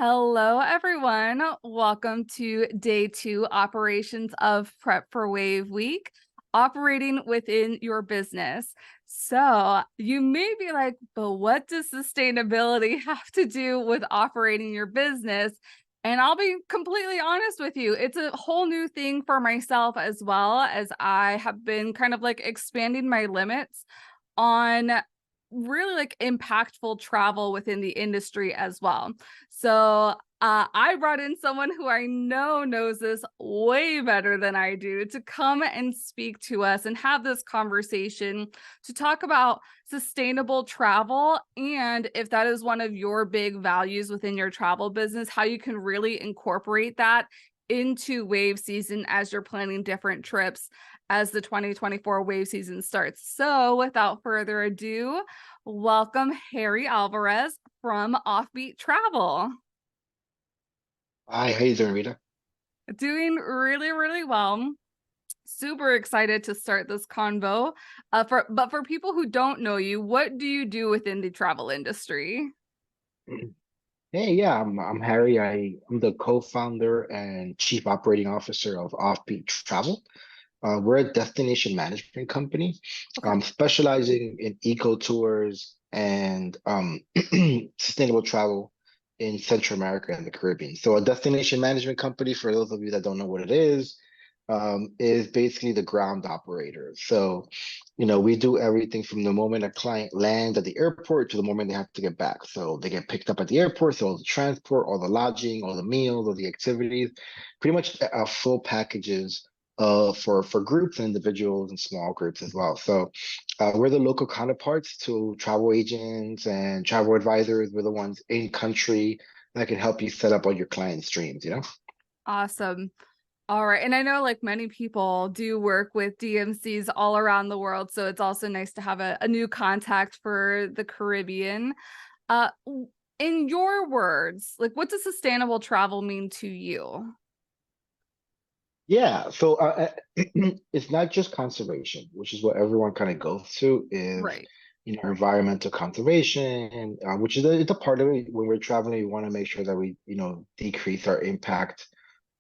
Hello, everyone. Welcome to day 2 operations of Prep for Wave Week, operating within your business. So you may be like, but what does sustainability have to do with operating your business? And I'll be completely honest with you, it's a whole new thing for myself as well, as I have been kind of like expanding my limits on really like impactful travel within the industry as well. So I brought in someone who I know knows this way better than I do to come and speak to us and have this conversation to talk about sustainable travel. And if that is one of your big values within your travel business, how you can really incorporate that into wave season as you're planning different trips as the 2024 wave season starts. So without further ado, welcome Harry Alvarez from Offbeat Travel. Hi, how you doing, Rita? Doing really, really well. Super excited to start this convo. But for people who don't know you, what do you do within the travel industry? Hey, yeah, I'm Harry. I'm the co-founder and chief operating officer of Offbeat Travel. We're a destination management company, Okay. specializing in eco tours and sustainable travel in Central America and the Caribbean. So, a destination management company, for those of you that don't know what it is basically the ground operator. So, we do everything from the moment a client lands at the airport to the moment they have to get back. So they get picked up at the airport, so all the transport, all the lodging, all the meals, all the activities, pretty much full packages for groups and individuals and small groups as well. So we're the local counterparts to travel agents and travel advisors. We're the ones in country that can help you set up all your client streams. Awesome. All right. And I know like many people do work with DMCs all around the world. So it's also nice to have a new contact for the Caribbean. Uh, in your words, like what does sustainable travel mean to you? Yeah, so it's not just conservation, which is what everyone kind of goes to, is Right. environmental conservation, which is it's a part of it. When we're traveling, we want to make sure that we decrease our impact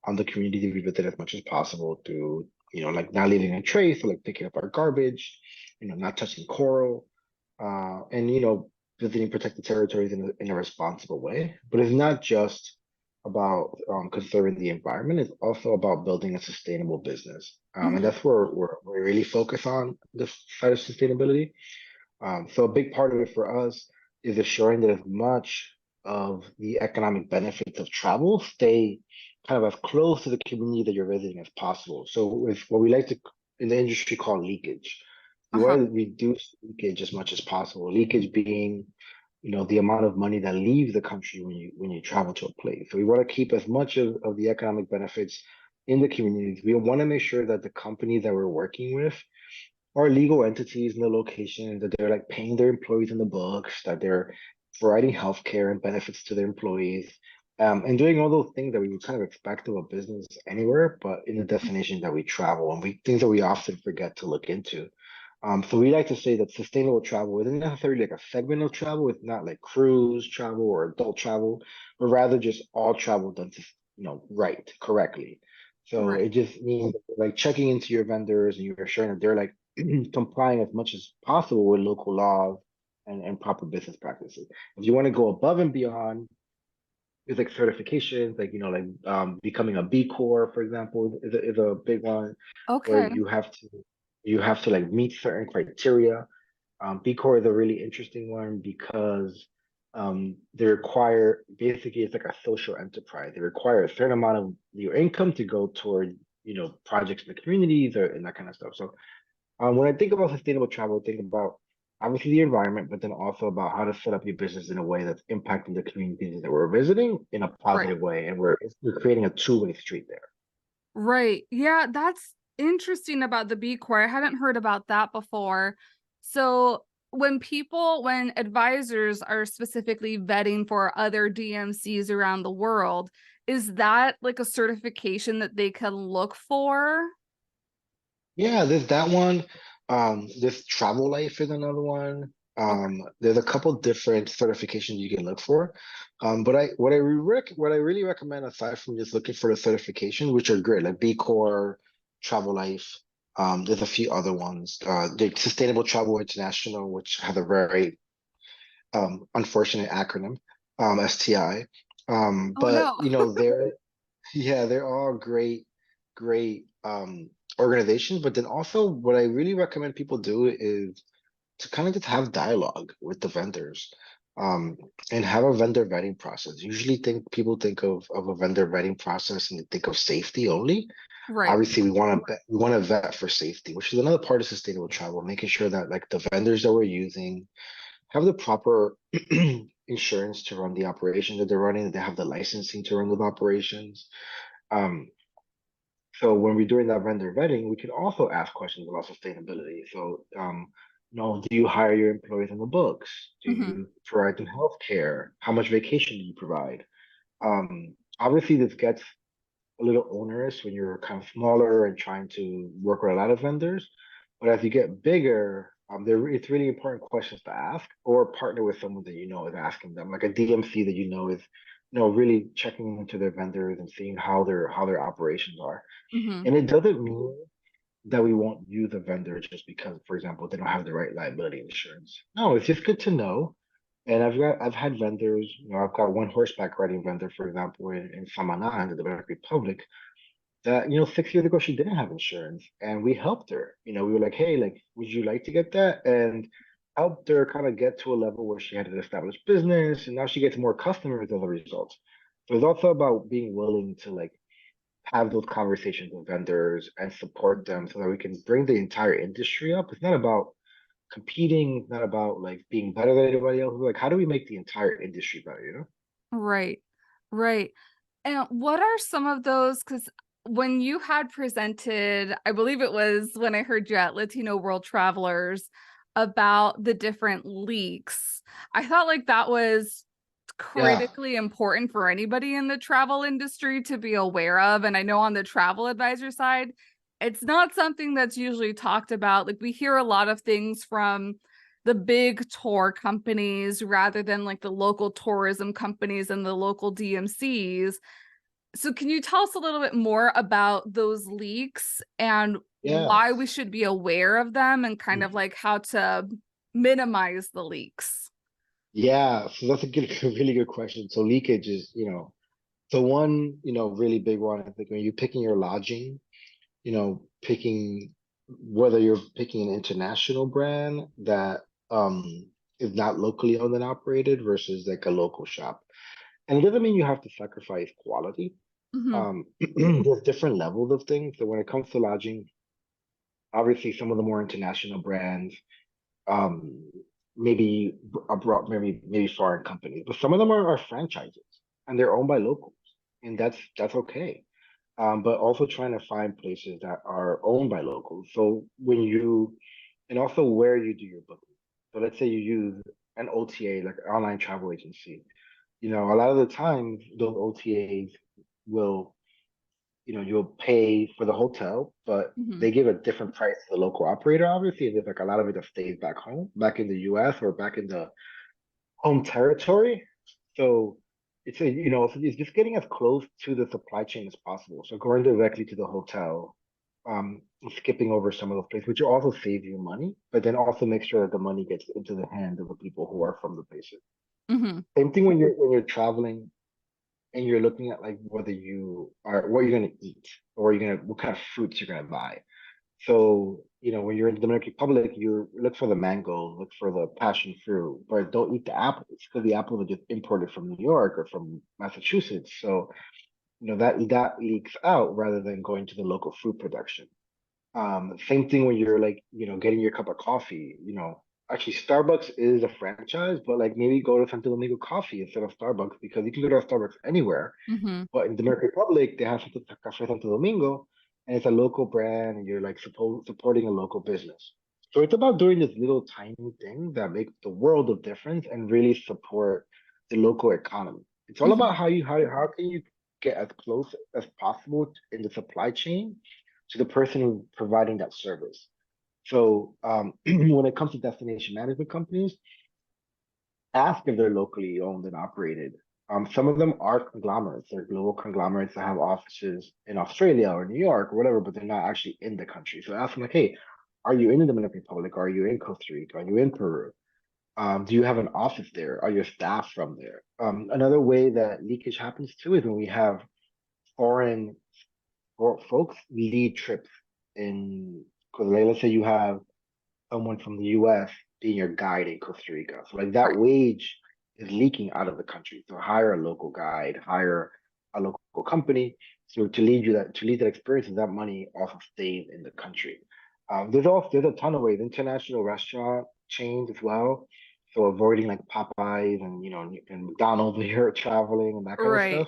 on the community we visit as much as possible through like not leaving a trace, or like picking up our garbage, not touching coral, and visiting protected territories in a responsible way. But it's not just about conserving the environment. It's also about building a sustainable business, and Mhm. that's where we really focus on this side of sustainability. So a big part of it for us is assuring that as much of the economic benefits of travel stay kind of as close to the community that you're visiting as possible. So it's what we like to in the industry call leakage. We Uh-huh. want to reduce leakage as much as possible. Leakage being, the amount of money that leaves the country when you travel to a place. So we want to keep as much of the economic benefits in the communities. We want to make sure that the companies that we're working with are legal entities in the location, that they're like paying their employees in the books, that they're providing healthcare and benefits to their employees, and doing all those things that we would kind of expect of a business anywhere, but in the destination that we travel, and we things that we often forget to look into. So we like to say that sustainable travel isn't necessarily like a segment of travel. It's not like cruise travel or adult travel, but rather just all travel done to, right, correctly. So Right. it just means like checking into your vendors and you're assuring that they're like complying as much as possible with local laws and proper business practices. If you want to go above and beyond, there's like certifications, like becoming a B Corp, for example, is a big one where Okay. you have to like meet certain criteria. B Corp is a really interesting one because they require basically it's like a social enterprise. They require a certain amount of your income to go toward projects in the communities or and that kind of stuff. So when I think about sustainable travel, I think about obviously the environment, but then also about how to set up your business in a way that's impacting the communities that we're visiting in a Right. positive way, and we're creating a two-way street there. Right. Yeah, that's interesting about the B Corps. I hadn't heard about that before. So when advisors are specifically vetting for other DMCs around the world, is that like a certification that they can look for? Yeah, there's that one. This Travel Life is another one. Okay. There's a couple different certifications you can look for. But what I really recommend aside from just looking for the certification, which are great, like B Corp, Travel Life. There's a few other ones. The Sustainable Travel International, which has a very unfortunate acronym, STI. Oh But no. you know, yeah, they're all great organizations. But then also what I really recommend people do is to kind of just have dialogue with the vendors, um, and have a vendor vetting process. Usually think people think of a vendor vetting process and they think of safety only. Right. Obviously, we want to vet for safety, which is another part of sustainable travel, making sure that like the vendors that we're using have the proper insurance to run the operations that they're running, that they have the licensing to run those operations. Um, so when we're doing that vendor vetting, we can also ask questions about sustainability. So, do you hire your employees on the books? Do Hmm. you provide them health care? How much vacation do you provide? Obviously, this gets a little onerous when you're kind of smaller and trying to work with a lot of vendors. But as you get bigger, it's really important questions to ask or partner with someone that you know is asking them, like a DMC that you know is, really checking into their vendors and seeing how their operations are. Hmm. And it doesn't mean that we won't use a vendor just because, for example, they don't have the right liability insurance. No, it's just good to know. And I've had vendors, I've got one horseback riding vendor, for example, in Samana in the Dominican Republic, that 6 years ago she didn't have insurance, and we helped her. We were like, hey, like, would you like to get that? And helped her kind of get to a level where she had an established business, and now she gets more customers as a result. So it's also about being willing to like have those conversations with vendors and support them so that we can bring the entire industry up. It's not about competing, it's not about like being better than anybody else. Like, how do we make the entire industry better? Right. Right. And what are some of those? Because when you had presented, I believe it was when I heard you at Latino World Travelers about the different leaks, I thought like that was Yeah, critically important for anybody in the travel industry to be aware of. And I know on the travel advisor side, it's not something that's usually talked about. Like we hear a lot of things from the big tour companies rather than like the local tourism companies and the local DMCs. So can you tell us a little bit more about those leaks and yeah. why we should be aware of them and kind of like how to minimize the leaks? Yeah, so that's a good, a really good question. So leakage is, so one, really big one, I think when you're picking your lodging, picking whether you're picking an international brand that is not locally owned and operated versus like a local shop. And it doesn't mean you have to sacrifice quality. Hmm. There's different levels of things. So when it comes to lodging, obviously some of the more international brands, um, maybe abroad, maybe foreign companies, but some of them are franchises and they're owned by locals, and that's okay. But also trying to find places that are owned by locals. So and also where you do your booking. So let's say you use an OTA, like an online travel agency. A lot of the times those OTAs will you'll pay for the hotel, but Hmm. they give a different price to the local operator, obviously. And there's like a lot of it that stays back home, back in the US or back in the home territory. So it's just getting as close to the supply chain as possible. So going directly to the hotel, skipping over some of those places, which will also save you money, but then also make sure that the money gets into the hands of the people who are from the places. Hmm. Same thing when you're traveling and you're looking at like whether you are what you're gonna eat or what kind of fruits you're gonna buy. So, when you're in the Dominican Republic, you look for the mango, look for the passion fruit, but don't eat the apples because the apples are just imported from New York or from Massachusetts. So, that leaks out rather than going to the local fruit production. Same thing when you're like, getting your cup of coffee, actually Starbucks is a franchise, but like maybe go to Santo Domingo Coffee instead of Starbucks because you can go to a Starbucks anywhere. Hmm. But in the Dominican Republic, they have Café Santo Domingo, and it's a local brand, and you're like supporting a local business. So it's about doing this little tiny thing that makes the world of difference and really support the local economy. It's all about Hmm. how can you get as close as possible in the supply chain to the person who's providing that service. So when it comes to destination management companies, ask if they're locally owned and operated. Some of them are conglomerates. They're global conglomerates that have offices in Australia or New York or whatever, but they're not actually in the country. So ask them like, hey, are you in the Dominican Republic? Are you in Costa Rica? Are you in Peru? Do you have an office there? Are your staff from there? Another way that leakage happens too is when we have foreign folks lead trips in, because like, let's say you have someone from the US being your guide in Costa Rica. So like that Right. wage is leaking out of the country. So hire a local guide, hire a local company. So to lead that experience, and that money also stays in the country. There's a ton of ways. International restaurant chains as well. So avoiding like Popeyes and and McDonald's when you're traveling and that kind of stuff.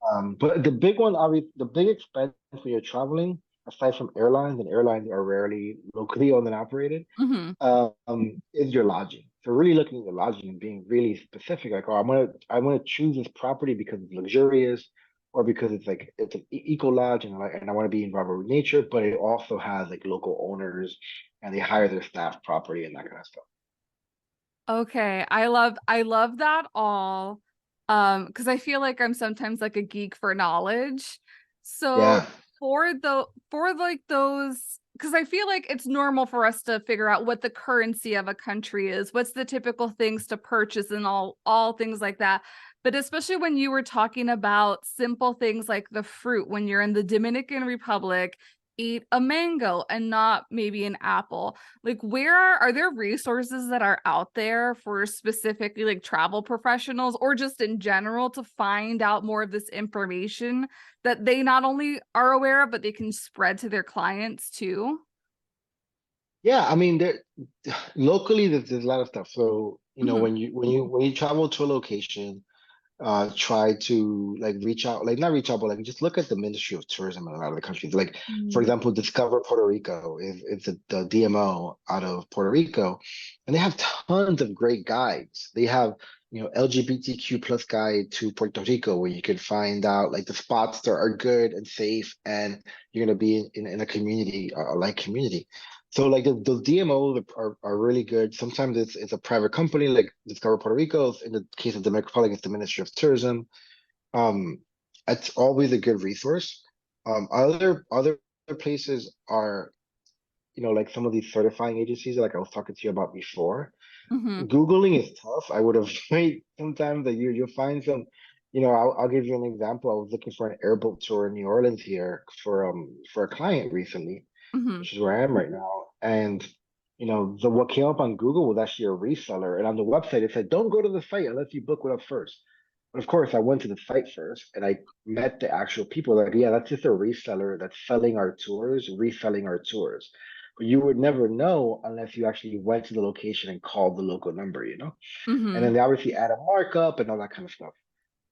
Right. But the big one, obviously, the big expense when you're traveling, aside from airlines, and airlines are rarely locally owned and operated, Hmm. is your lodging. So really looking at your lodging and being really specific, like, oh, I'm gonna choose this property because it's luxurious, or because it's an eco lodge, and I want to be involved with nature, but it also has like local owners, and they hire their staff property and that kind of stuff. Okay, I love that all. Because I feel like I'm sometimes like a geek for knowledge. So Yeah. for like those, because I feel like it's normal for us to figure out what the currency of a country is, what's the typical things to purchase and all things like that. But especially when you were talking about simple things like the fruit, when you're in the Dominican Republic, eat a mango and not maybe an apple. Like, are there resources that are out there for specifically like travel professionals or just in general to find out more of this information that they not only are aware of, but they can spread to their clients too? Yeah, I mean, locally there's a lot of stuff. So, Hmm. when you travel to a location, try to like reach out, like not reach out, but like just look at the Ministry of Tourism in a lot of the countries. Like, for Mm. example, Discover Puerto Rico is it's the DMO out of Puerto Rico, and they have tons of great guides. They have, LGBTQ plus guide to Puerto Rico where you can find out like the spots that are good and safe, and you're gonna be in a community, a like community. So like the DMOs are really good. Sometimes it's a private company like Discover Puerto Rico. In the case of the Dominican Republic, it's the Ministry of Tourism. Um, it's always a good resource. Other places are, like some of these certifying agencies like I was talking to you about before. Hmm. Googling is tough. I would have wait sometimes that you'll find some, I'll give you an example. I was looking for an airboat tour in New Orleans here for a client recently, Hmm. which is where I am right now. And the what came up on Google was actually a reseller, and on the website it said, "Don't go to the site unless you book with us first." But of course, I went to the site first, and I met the actual people. Like, yeah, that's just a reseller that's selling our tours, reselling our tours. But you would never know unless you actually went to the location and called the local number. And then Hmm. they obviously add a markup and all that kind of stuff.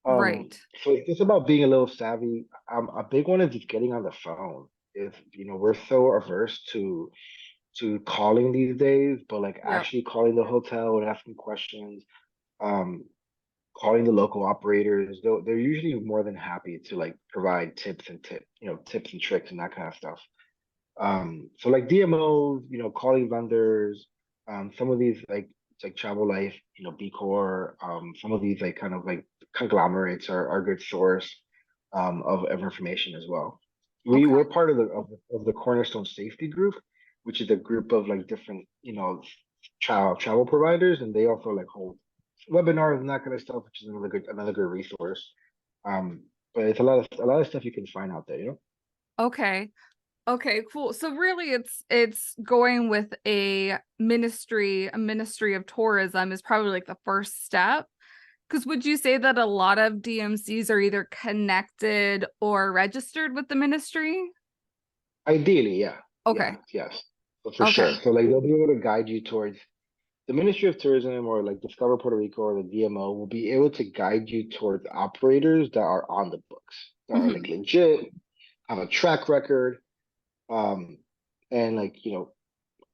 Right. So it's just about being a little savvy. A big one is just getting on the phone. If we're so averse to calling these days, but like Yep. actually calling the hotel and asking questions, um, calling the local operators, they're usually more than happy to like provide tips and tricks and that kind of stuff. So like DMOs, calling vendors, some of these like it's like Travel Life, B Corp, some of these like kind of like conglomerates are a good source of information as well. Okay. We're part of the Cornerstone Safety Group, which is a group of like different, travel providers, and they also like hold webinars and that kind of stuff, which is another good resource. But it's a lot of stuff you can find out there. Okay. Okay, cool. So really it's going with a ministry of tourism is probably like the first step. Because would you say that a lot of DMCs are either connected or registered with the ministry? Ideally, yeah. Yeah, Okay. yes. For sure. Okay. So like they'll be able to guide you towards the Ministry of Tourism, or like Discover Puerto Rico or the DMO will be able to guide you towards operators that are on the books, that are Hmm. like legit, have a track record, um, and like,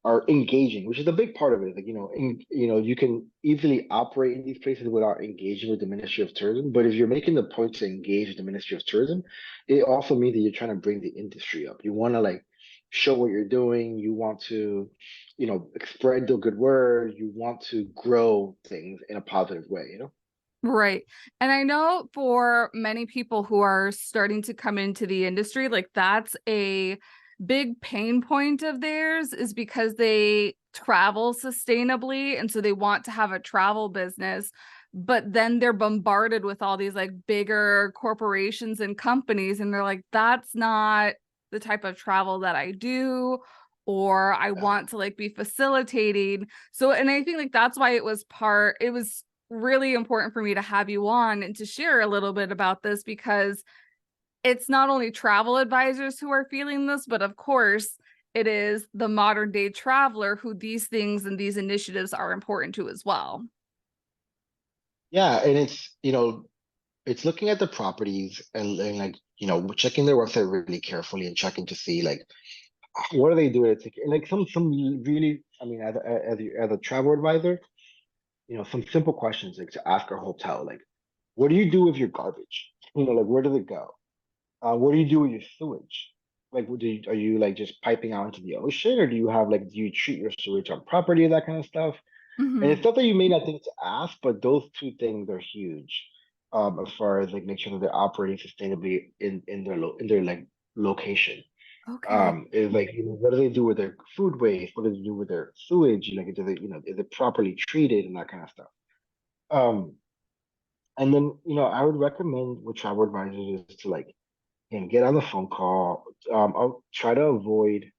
are engaging, which is a big part of it. Like, you can easily operate in these places without engaging with the Ministry of Tourism. But if you're making the point to engage with the Ministry of Tourism, it also means that you're trying to bring the industry up. You want to like show what you're doing, you want to, spread the good word, you want to grow things in a positive way. Right. And I know for many people who are starting to come into the industry, like that's a big pain point of theirs is because they travel sustainably. And so they want to have a travel business, but then they're bombarded with all these like bigger corporations and companies. And they're like, that's not the type of travel that I do, or I Yeah. want to like be facilitating. So, and I think like that's why it was really important for me to have you on and to share a little bit about this, because it's not only travel advisors who are feeling this, but of course, it is the modern day traveler who these things and these initiatives are important to as well. Yeah, and it's looking at the properties and like, checking their website really carefully and checking to see like what are they doing? It's like some really, I mean, as a travel advisor, some simple questions like to ask our hotel, like, what do you do with your garbage? Like where does it go? What do you do with your sewage? Like, are you like just piping out into the ocean, or do you have like, do you treat your sewage on property, that kind of stuff? And Mm-hmm. it's stuff that you may not think to ask, but those two things are huge, as far as like make sure that they're operating sustainably in their like location. Okay. Is like, what do they do with their food waste? What do they do with their sewage? Like, is it properly treated and that kind of stuff? Um, and then, I would recommend with travel advisors is to like, get on the phone call. I'll try to avoid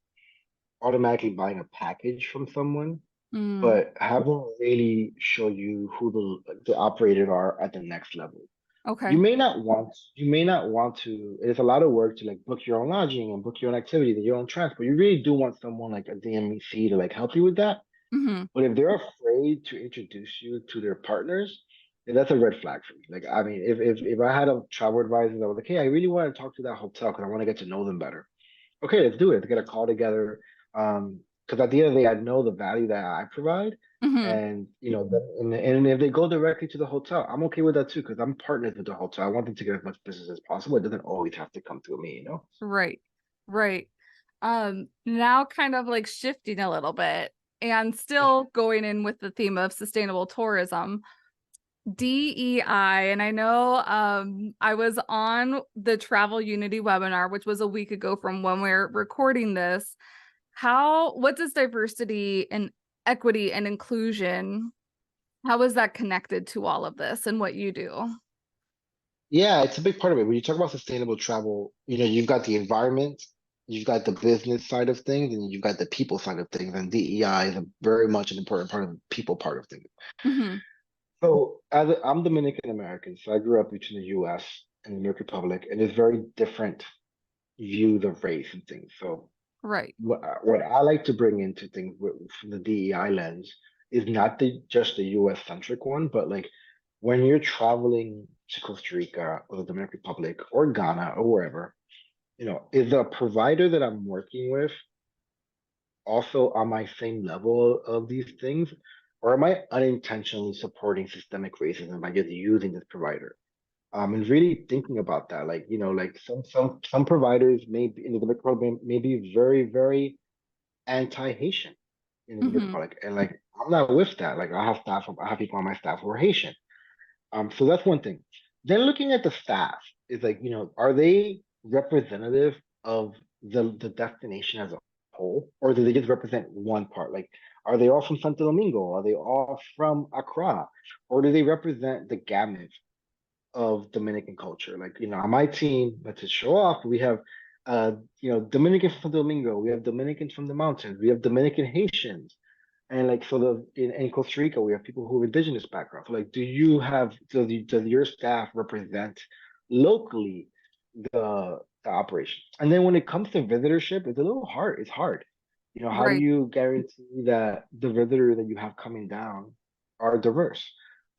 automatically buying a package from someone, Mm. but have them really show you who the operators are at the next level. Okay. You may not want to, it's a lot of work to like book your own lodging and book your own activities and your own transport. You really do want someone like a DMC to like help you with that. Mm-hmm. But if they're afraid to introduce you to their partners, then that's a red flag for me. Like, I mean, if I had a travel advisor that was like, hey, I really want to talk to that hotel because I want to get to know them better. Okay, let's do it. Let's get a call together. Because at the end of the day, I know the value that I provide, Mm-hmm. and and if they go directly to the hotel, I'm okay with that too because I'm partnered with the hotel. I want them to get as much business as possible. It doesn't always have to come through me. Right. Right. Now kind of like shifting a little bit and still going in with the theme of sustainable tourism. DEI, and I know I was on the Travel Unity webinar, which was a week ago from when we're recording this. What does diversity and equity and inclusion, how is that connected to all of this and what you do? Yeah, it's a big part of it. When you talk about sustainable travel, you've got the environment, you've got the business side of things, and you've got the people side of things. And DEI is very much an important part of the people part of things. Mm-hmm. So, I'm Dominican American, so I grew up between the U.S. and the Dominican Republic, and there's very different views of race and things. So, Right. what I like to bring into things from the DEI lens is not just the U.S. centric one, but like when you're traveling to Costa Rica or the Dominican Republic or Ghana or wherever, is the provider that I'm working with also on my same level of these things, or am I unintentionally supporting systemic racism by just using this provider? And really thinking about that, like like some providers may be in the Dominican Republic may be very, very anti-Haitian in the Dominican Mm-hmm. Republic, and like I'm not with that. Like I have people on my staff who are Haitian. So that's one thing. Then looking at the staff is like, are they representative of the destination as a whole, or do they just represent one part? Like, are they all from Santo Domingo? Are they all from Accra? Or do they represent the gamut of Dominican culture? Like, on my team, but to show off, we have Dominicans from Santo Domingo, we have Dominicans from the mountains, we have Dominican Haitians. And like so in Costa Rica, we have people who have indigenous backgrounds. So, like, does your staff represent locally the operation? And then when it comes to visitorship, it's a little hard. It's hard. How do Right. you guarantee that the visitors that you have coming down are diverse?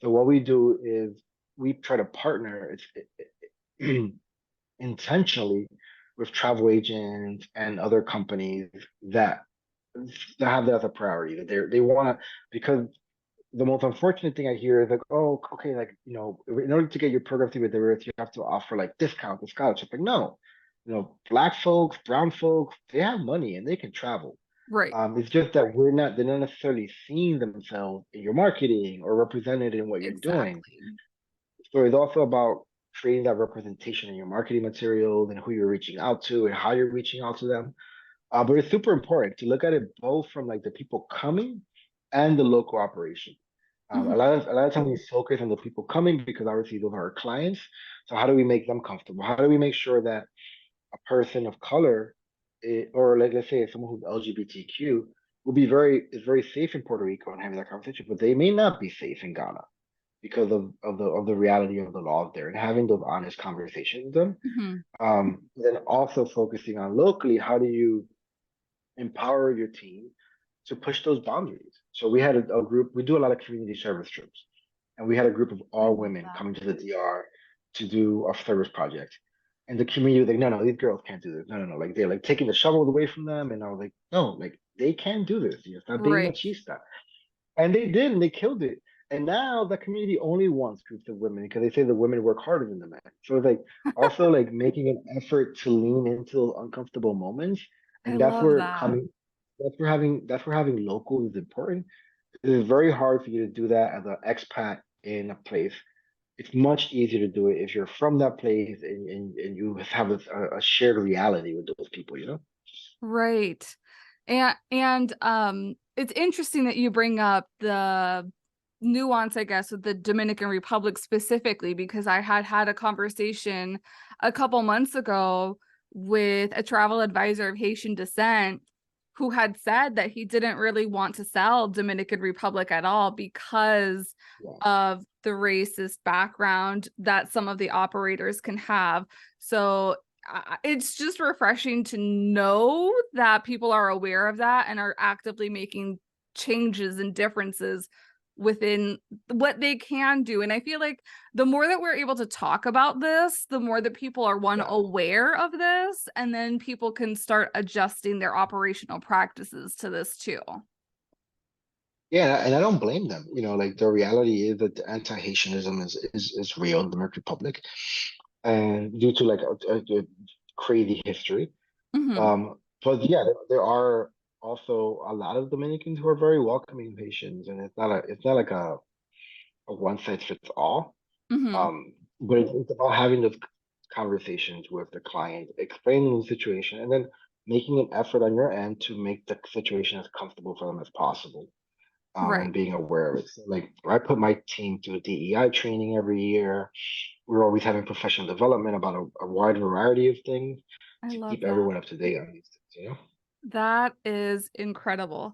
So what we do is we try to partner intentionally with travel agents and other companies that to have that as a priority that they want to, because the most unfortunate thing I hear is like, oh, okay, like in order to get your program through with the you have to offer like discounts and scholarships. Like, no, Black folks, brown folks, they have money and they can travel. Right. It's just that they're not necessarily seeing themselves in your marketing or represented in what you're doing. Exactly. So it's also about creating that representation in your marketing materials and who you're reaching out to and how you're reaching out to them. But it's super important to look at it both from like the people coming and the local operation. Mhm. A lot of times we focus on the people coming because obviously those are our clients. So how do we make them comfortable? How do we make sure that a person of color, or like let's say someone who's LGBTQ, will be very safe in Puerto Rico and having that conversation, but they may not be safe in Ghana because of the reality of the laws there, and having those honest conversations with them. Mhm. Then also focusing on locally, how do you empower your team to push those boundaries? So we had a group, we do a lot of community service trips, and we had a group of I all love women that. coming to the DR to do a service project. And the community was like, no, no, these girls can't do this. No, no, no. Like they're like taking the shovels away from them. And I was like, no, like they can do this. You're not being Right. machista. And they did, and they killed it. And now the community only wants groups of women because they say the women work harder than the men. So it's like also like making an effort to lean into those uncomfortable moments. I And that's love where that. coming that's where having local is important. It is very hard for you to do that as an expat in a place. It's much easier to do it if you're from that place and you have a shared reality with those people, you know? Right. And it's interesting that you bring up the nuance, I guess, with the Dominican Republic specifically, because I had a conversation a couple months ago with a travel advisor of Haitian descent who had said that he didn't really want to sell Dominican Republic at all because Yeah. of the racist background that some of the operators can have. So it's just refreshing to know that people are aware of that and are actively making changes and differences within what they can do. And I feel like the more that we're able to talk about this, the more that people are one Yeah. aware of this, and then people can start adjusting their operational practices to this too. Yeah, and I don't blame them. Like the reality is that the anti-Haitianism is real in the Dominican Republic, and due to like a crazy history. Hmm. But yeah, there are also a lot of Dominicans who are very welcoming of Haitians, and it's not like a one size fits all. Hmm. But it's about having those conversations with the client, explaining the situation, and then making an effort on your end to make the situation as comfortable for them as possible, Right. and being aware of it. So, like, I put my team through DEI training every year. We're always having professional development about a wide variety of things I to love keep that. everyone up to date on these things. That is incredible.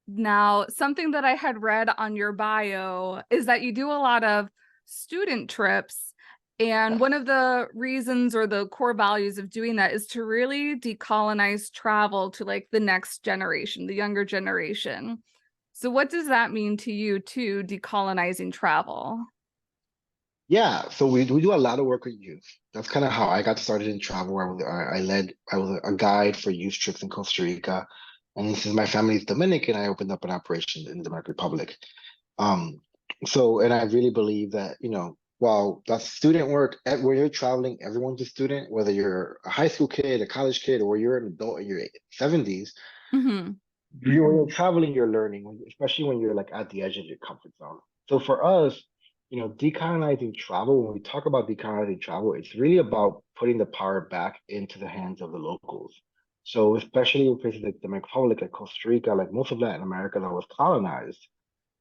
Now, something that I had read on your bio is that you do a lot of student trips. And Yes. one of the reasons or the core values of doing that is to really decolonize travel to like the next generation, the younger generation. So, what does that mean to you, too, decolonizing travel? Yeah, so we do a lot of work with youth. That's kind of how I got started in travel. I was a guide for youth trips in Costa Rica, and since my family is Dominican, I opened up an operation in the Dominican Republic. Um, and I really believe that, while that's student work, when you're traveling, everyone's a student, whether you're a high school kid, a college kid, or you're an adult in your 70s. Hmm. When you're traveling, you're learning, especially when you're like at the edge of your comfort zone. So for us, decolonizing travel, when we talk about decolonizing travel, it's really about putting the power back into the hands of the locals. So especially in places like the Republic, like Costa Rica, like most of Latin America that was colonized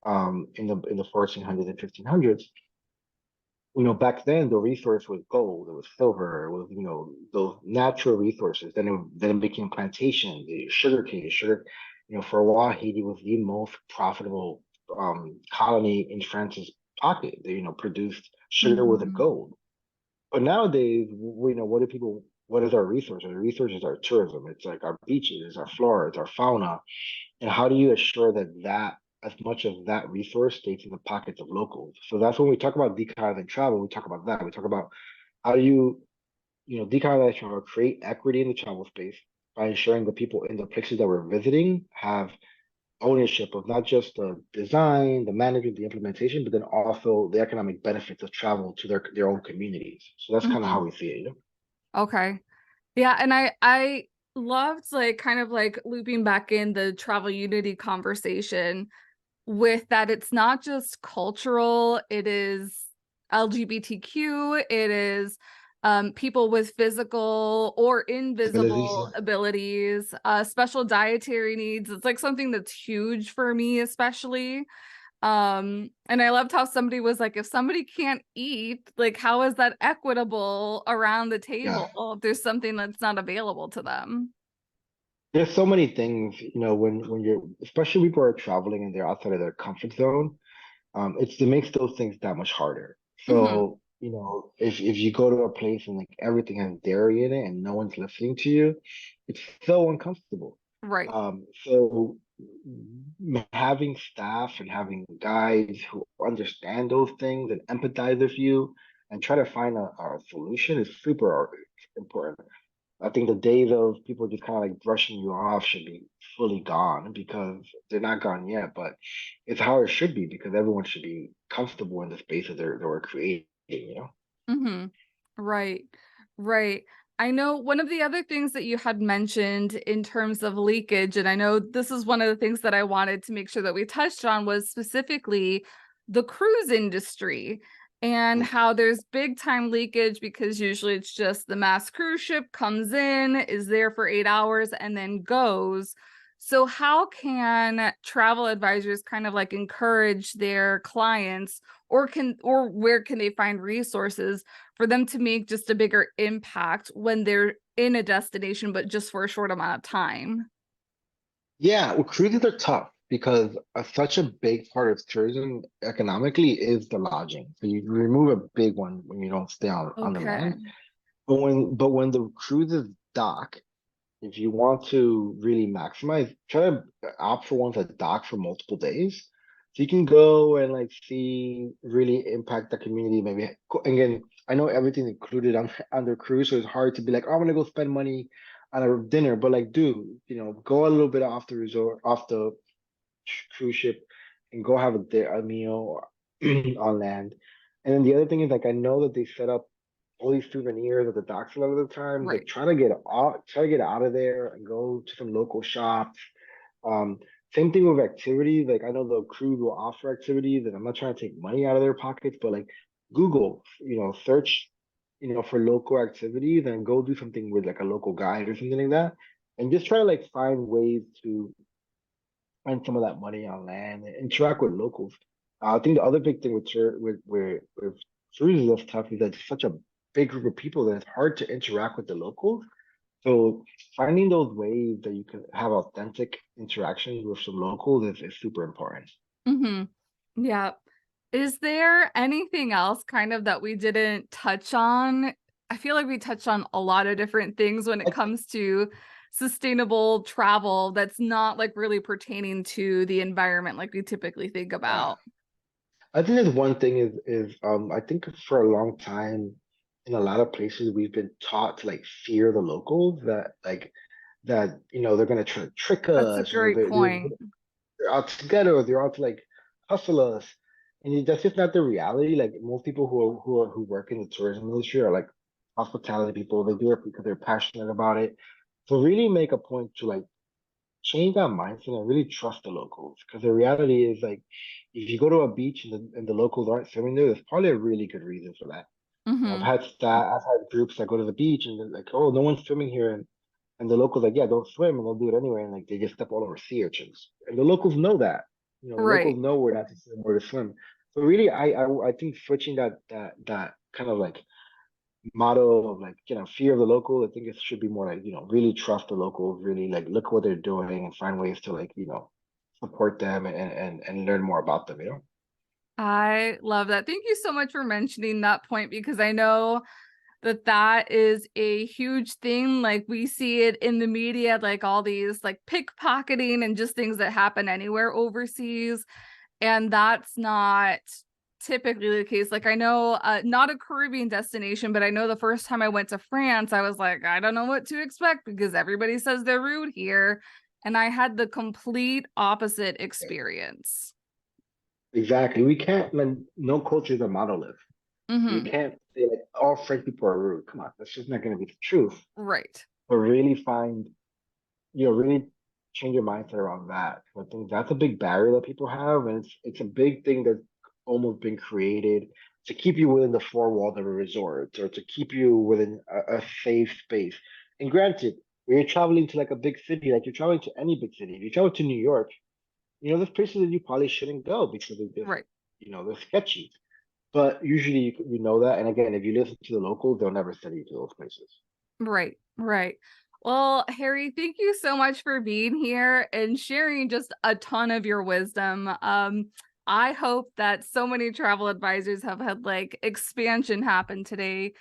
in the 1400s and 1500s, back then the resource was gold, it was silver, it was, those natural resources. Then it became plantations, sugar cane, sugar. For a while, Haiti was the most profitable colony in France's pocket. They, produced sugar with a Hmm. gold. But nowadays, what is our resource? Our resources are tourism. It's like our beaches, our flora, it's our fauna. And how do you assure that as much of that resource stays in the pockets of locals? So that's when we talk about decolonizing travel, we talk about that. We talk about how do decolonize travel, create equity in the travel space by ensuring the people in the places that we're visiting have ownership of not just the design, the management, the implementation, but then also the economic benefits of travel to their own communities. So that's kind of how Hmm. we see it. Okay. Yeah, and I loved like kind of like looping back in the travel unity conversation with that it's not just cultural, it is LGBTQ, it is people with physical or Abilities, invisible yeah. abilities, special dietary needs. It's like something that's huge for me, especially. And I loved how somebody was like, if somebody can't eat, like, how is that equitable around the Yeah. table if there's something that's not available to them? There's so many things, when you're, especially people are traveling and they're outside of their comfort zone, it makes those things that much harder. Hmm. So, if you go to a place and like everything has dairy in it and no one's listening to you, it's so uncomfortable. Right. So having staff and having guides who understand those things and empathize with you and try to find a solution is super important. I think the days of people just kind of like brushing you off should be fully gone because they're not gone yet, but it's how it should be because everyone should be comfortable in the space that they're creating, you know? Hmm. Right. Right. I know one of the other things that you had mentioned in terms of leakage, and I know this is one of the things that I wanted to make sure that we touched on, was specifically the cruise industry and Mm. how there's big time leakage because usually it's just the mass cruise ship comes in, is there for 8 hours, and then goes. So, how can travel advisors kind of like encourage their clients, or where can they find resources for them to make just a bigger impact when they're in a destination, but just for a short amount of time? Yeah, well, cruises are tough because such a big part of tourism economically is the lodging. So you remove a big one when you don't stay on the Okay. land. But when the cruises dock, if you want to really maximize, try to opt for ones that dock for multiple days. So you can go and like see really impact the community. Maybe again, I know everything's included on the cruise, so it's hard to be like, oh, I'm gonna go spend money on a dinner, but like, do go a little bit off the resort, off the cruise ship, and go have a meal on land. And then the other thing is like I know that they set up all these souvenirs at the docks a lot of the time. Like Right. try to get out of there and go to some local shops. Um, Same thing with activities. Like I know the cruise will offer activities, and I'm not trying to take money out of their pockets, but like Google, search, for local activities and go do something with like a local guide or something like that, and just try to like find ways to spend some of that money on land and interact with locals. I think the other big thing with cruises that's tough is that it's such a big group of people that it's hard to interact with the locals. So finding those ways that you can have authentic interactions with some locals is super important. Hmm. Yeah. Is there anything else kind of that we didn't touch on? I feel like we touched on a lot of different things when it I, comes to sustainable travel that's not like really pertaining to the environment like we typically think yeah, about. I think there's one thing is I think for a long time in a lot of places we've been taught to like fear the locals that they're gonna try to trick That's a us or great point. they're out together or they're out to like hustle us. And that's just not the reality. Like most people who work in the tourism industry are like hospitality people. They do it because they're passionate about it. So really make a point to like change that mindset and really trust the locals. Because the reality is like if you go to a beach and the locals aren't swimming there, there's probably a really good reason for that. Hmm. I've had groups that go to the beach and they're like, oh, no one's swimming here, and the locals like, yeah, don't swim, and they'll do it anyway, and like they just step all over sea urchins. And the locals know that. The locals Right. know where not to swim, where to swim. So really, I think switching that kind of like motto of like, fear of the local, I think it should be more like, really trust the locals, really like look what they're doing and find ways to like, support them and learn more about them. I love that. Thank you so much for mentioning that point because I know that that is a huge thing. Like we see it in the media, like all these like pickpocketing and just things that happen anywhere overseas. And that's not typically the case. Like I know not a Caribbean destination, but I know the first time I went to France, I was like, I don't know what to expect because everybody says they're rude here. And I had the complete opposite experience. Exactly. We can't, like, no culture is a monolith. You Hmm. can't say like all French people are rude. Come on, that's just not going to be the truth. Right. But really find, really change your mindset around that. I think that's a big barrier that people have, and it's a big thing that's almost been created to keep you within the four walls of a resort or to keep you within a safe space. And granted, when you're traveling to like a big city, like you're traveling to any big city, if you travel to New York, there's places that you probably shouldn't go because they're just, Right. they're sketchy. But usually you know that. And again, if you listen to the locals, they'll never send you to those places. Right. Right. Well, Harry, thank you so much for being here and sharing just a ton of your wisdom. I hope that so many travel advisors have had like expansion happen today,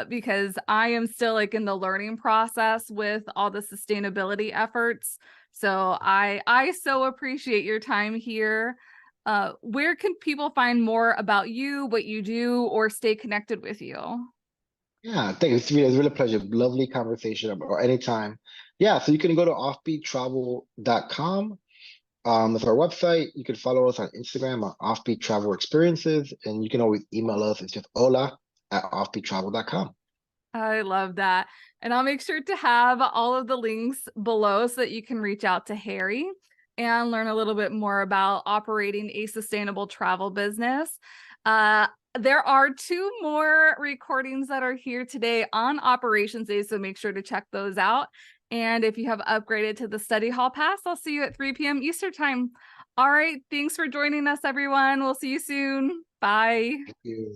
because I am still like in the learning process with all the sustainability efforts. So I so appreciate your time here. Where can people find more about you, what you do, or stay connected with you? Yeah, thanks. It's really a pleasure. Lovely conversation or anytime. Yeah, so you can go to offbeattravel.com. It's our website. You can follow us on Instagram on Offbeat Travel Experiences, and you can always email us. It's just hola@offbeattravel.com. I love that. And I'll make sure to have all of the links below so that you can reach out to Harry and learn a little bit more about operating a sustainable travel business. Uh, there are two more recordings that are here today on Operations Day, so make sure to check those out. And if you have upgraded to the study hall pass, I'll see you at 3 p.m. Eastern time. All right. Thanks for joining us, everyone. We'll see you soon. Bye. Thank you.